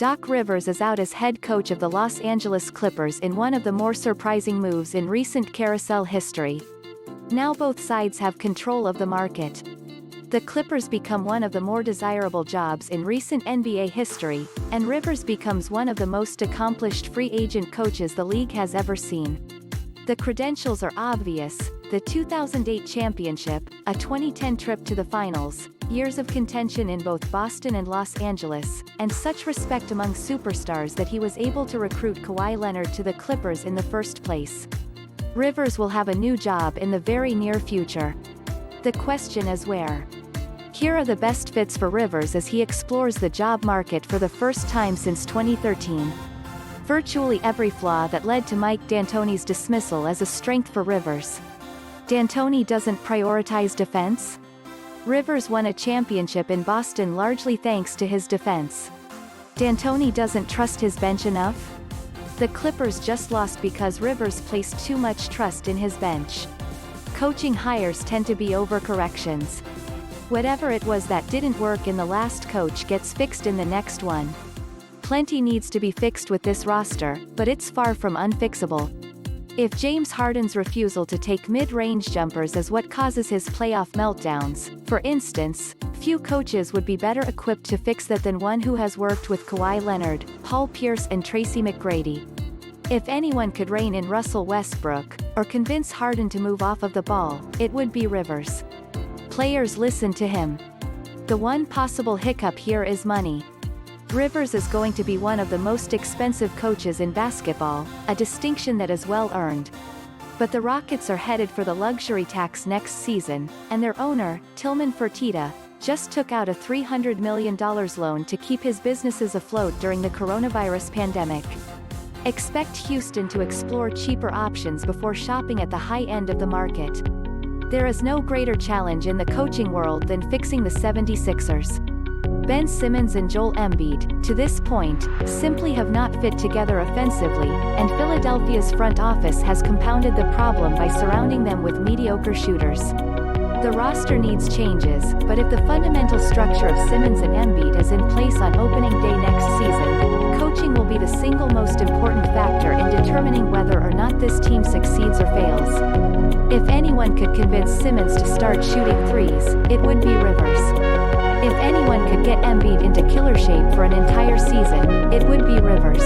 Doc Rivers is out as head coach of the Los Angeles Clippers in one of the more surprising moves in recent carousel history. Now both sides have control of the market. The Clippers become one of the more desirable jobs in recent NBA history, and Rivers becomes one of the most accomplished free agent coaches the league has ever seen. The credentials are obvious: the 2008 championship, a 2010 trip to the finals, years of contention in both Boston and Los Angeles, and such respect among superstars that he was able to recruit Kawhi Leonard to the Clippers in the first place. Rivers will have a new job in the very near future. The question is where. Here are the best fits for Rivers as he explores the job market for the first time since 2013. Virtually every flaw that led to Mike D'Antoni's dismissal is a strength for Rivers. D'Antoni doesn't prioritize defense? Rivers won a championship in Boston largely thanks to his defense. D'Antoni doesn't trust his bench enough? The Clippers just lost because Rivers placed too much trust in his bench. Coaching hires tend to be overcorrections. Whatever it was that didn't work in the last coach gets fixed in the next one. Plenty needs to be fixed with this roster, but it's far from unfixable. If James Harden's refusal to take mid-range jumpers is what causes his playoff meltdowns, for instance, few coaches would be better equipped to fix that than one who has worked with Kawhi Leonard, Pierce and Tracy McGrady. If anyone could rein in Russell Westbrook, or convince Harden to move off of the ball, it would be Rivers. Players listen to him. The one possible hiccup here is money. Rivers is going to be one of the most expensive coaches in basketball, a distinction that is well earned. But the Rockets are headed for the luxury tax next season, and their owner, Tilman Fertitta, just took out a $300 million loan to keep his businesses afloat during the coronavirus pandemic. Expect Houston to explore cheaper options before shopping at the high end of the market. There is no greater challenge in the coaching world than fixing the 76ers. Ben Simmons and Joel Embiid, to this point, simply have not fit together offensively, and Philadelphia's front office has compounded the problem by surrounding them with mediocre shooters. The roster needs changes, but if the fundamental structure of Simmons and Embiid is in place on opening day next season, coaching will be the single most important factor in determining whether or not this team succeeds or fails. If anyone could convince Simmons to start shooting threes, it would be Rivers. If anyone could get Embiid into killer shape for an entire season, it would be Rivers.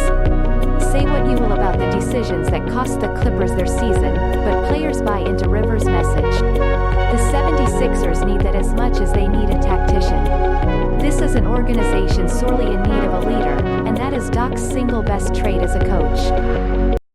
Say what you will about the decisions that cost the Clippers their season, but players buy into Rivers' message. The 76ers need that as much as they need a tactician. This is an organization sorely in need of a leader, and that is Doc's single best trait as a coach.